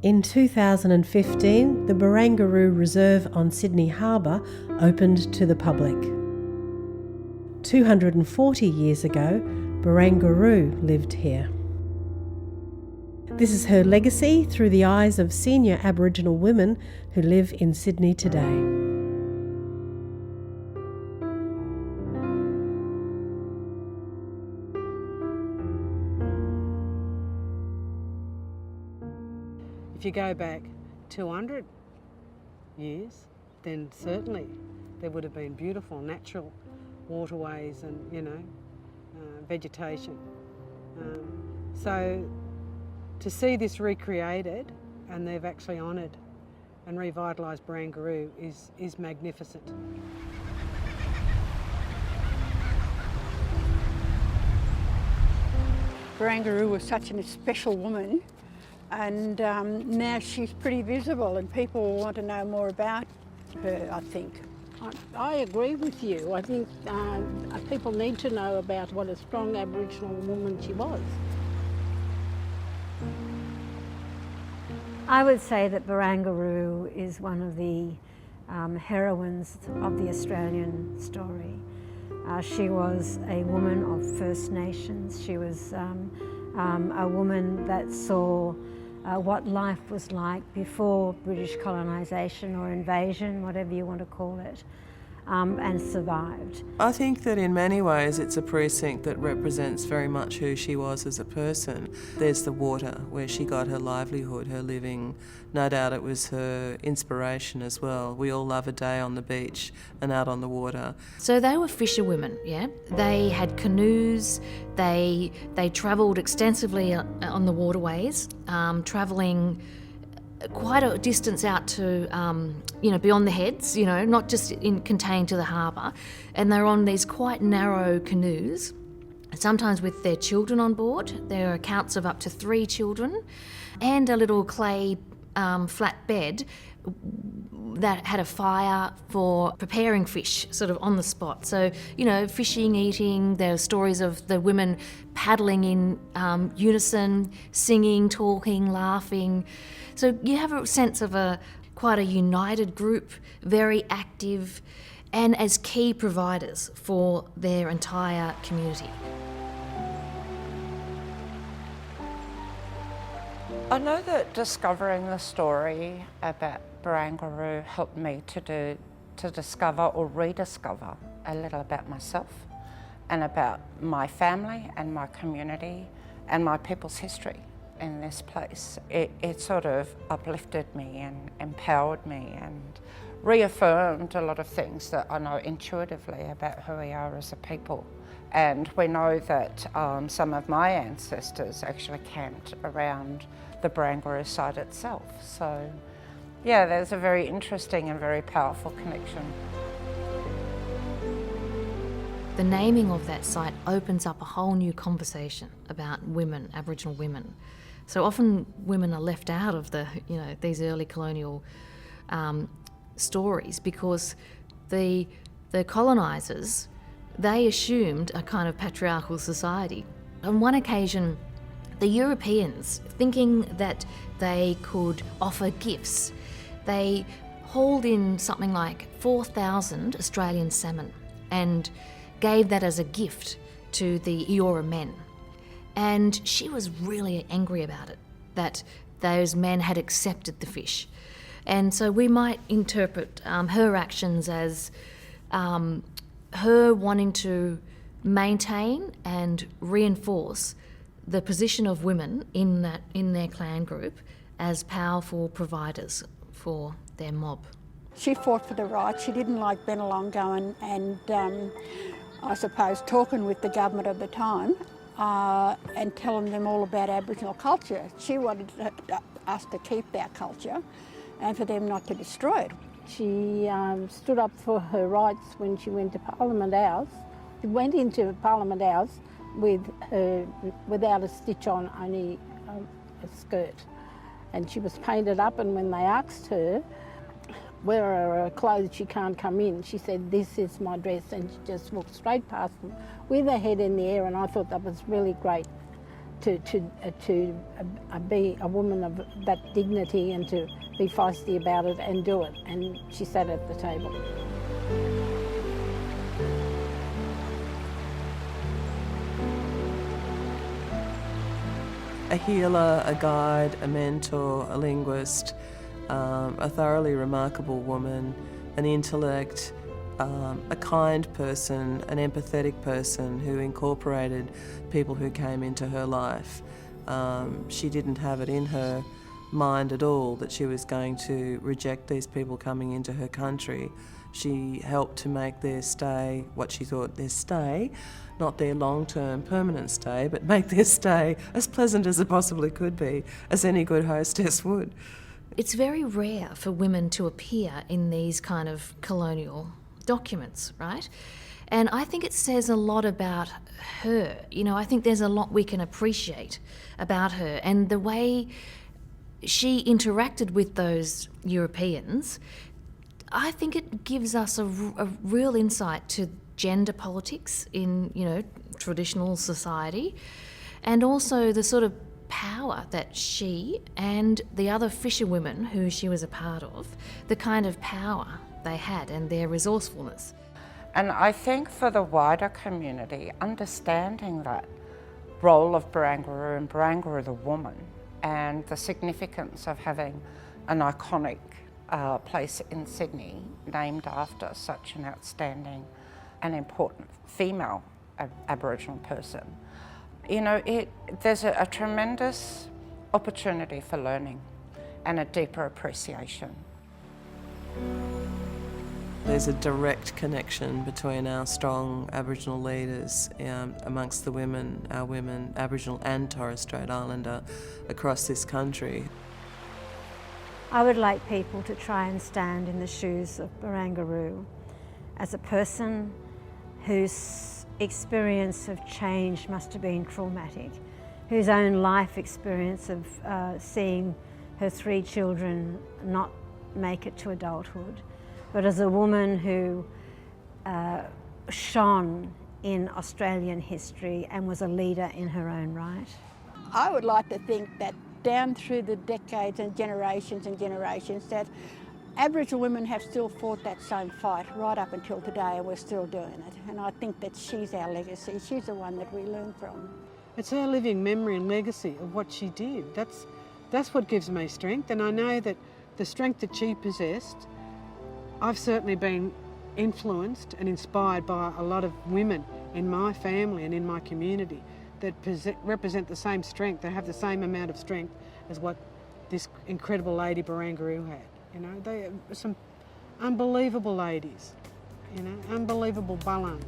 In 2015, the Barangaroo Reserve on Sydney Harbour opened to the public. 240 years ago, Barangaroo lived here. This is her legacy through the eyes of senior Aboriginal women who live in Sydney today. If you go back 200 years, then certainly there would have been beautiful natural waterways and, vegetation. So to see this recreated, and they've actually honoured and revitalised Barangaroo is magnificent. Barangaroo was such a special woman, and now she's pretty visible and people want to know more about her, I think. I agree with you. I think people need to know about what a strong Aboriginal woman she was. I would say that Barangaroo is one of the heroines of the Australian story. She was a woman of First Nations. She was a woman that saw what life was like before British colonisation or invasion, whatever you want to call it, and survived. I think that in many ways it's a precinct that represents very much who she was as a person. There's the water, where she got her livelihood, her living. No doubt it was her inspiration as well. We all love a day on the beach and out on the water. So they were fisherwomen, yeah? They had canoes, they travelled extensively on the waterways, travelling quite a distance out to, beyond the heads, not just contained to the harbour. And they're on these quite narrow canoes, sometimes with their children on board. There are accounts of up to 3 children, and a little clay flat bed that had a fire for preparing fish, sort of on the spot. So, fishing, eating. There are stories of the women paddling in unison, singing, talking, laughing. So you have a sense of quite a united group, very active, and as key providers for their entire community. I know that discovering the story about Barangaroo helped me to discover or rediscover a little about myself and about my family and my community and my people's history in this place. It sort of uplifted me and empowered me and reaffirmed a lot of things that I know intuitively about who we are as a people. And we know that some of my ancestors actually camped around the Barangaroo site itself. So yeah, there's a very interesting and very powerful connection. The naming of that site opens up a whole new conversation about women, Aboriginal women. So often women are left out of these early colonial stories because the colonisers, they assumed a kind of patriarchal society. On one occasion, the Europeans, thinking that they could offer gifts, they hauled in something like 4,000 Australian salmon and gave that as a gift to the Eora men. And she was really angry about it, that those men had accepted the fish. And so we might interpret her actions as her wanting to maintain and reinforce the position of women in their clan group as powerful providers for their mob. She fought for the right. She didn't like Bennelong going and I suppose talking with the government at the time and telling them all about Aboriginal culture. She wanted us to keep our culture and for them not to destroy it. She stood up for her rights when she went to Parliament House. She went into Parliament House without a stitch on, only a skirt. And she was painted up, and when they asked her, where are her clothes, she can't come in, she said, "This is my dress," and she just walked straight past them with her head in the air, and I thought that was really great be a woman of that dignity and to be feisty about it and do it. And she sat at the table. A healer, a guide, a mentor, a linguist, a thoroughly remarkable woman, an intellect, a kind person, an empathetic person who incorporated people who came into her life. She didn't have it in her mind at all that she was going to reject these people coming into her country. She helped to make their stay, what she thought their stay, not their long-term permanent stay, but make their stay as pleasant as it possibly could be, as any good hostess would. It's very rare for women to appear in these kind of colonial documents, right? And I think it says a lot about her. You know, I think there's a lot we can appreciate about her and the way she interacted with those Europeans. I think it gives us a real insight to gender politics in, you know, traditional society, and also the sort of power that she and the other fisherwomen who she was a part of, the kind of power they had and their resourcefulness. And I think for the wider community, understanding that role of Barangaroo and Barangaroo the woman and the significance of having an iconic place in Sydney named after such an outstanding and important female Aboriginal person. You know, there's a tremendous opportunity for learning and a deeper appreciation. There's a direct connection between our strong Aboriginal leaders amongst the women, our women, Aboriginal and Torres Strait Islander, across this country. I would like people to try and stand in the shoes of Barangaroo as a person whose experience of change must have been traumatic, whose own life experience of seeing her 3 children not make it to adulthood, but as a woman who shone in Australian history and was a leader in her own right. I would like to think that down through the decades and generations, that Aboriginal women have still fought that same fight right up until today, and we're still doing it. And I think that she's our legacy. She's the one that we learn from. It's her living memory and legacy of what she did. That's what gives me strength, and I know that the strength that she possessed, I've certainly been influenced and inspired by a lot of women in my family and in my community that represent the same strength. They have the same amount of strength as what this incredible lady Barangaroo had. You know, they are some unbelievable ladies, you know, unbelievable balans.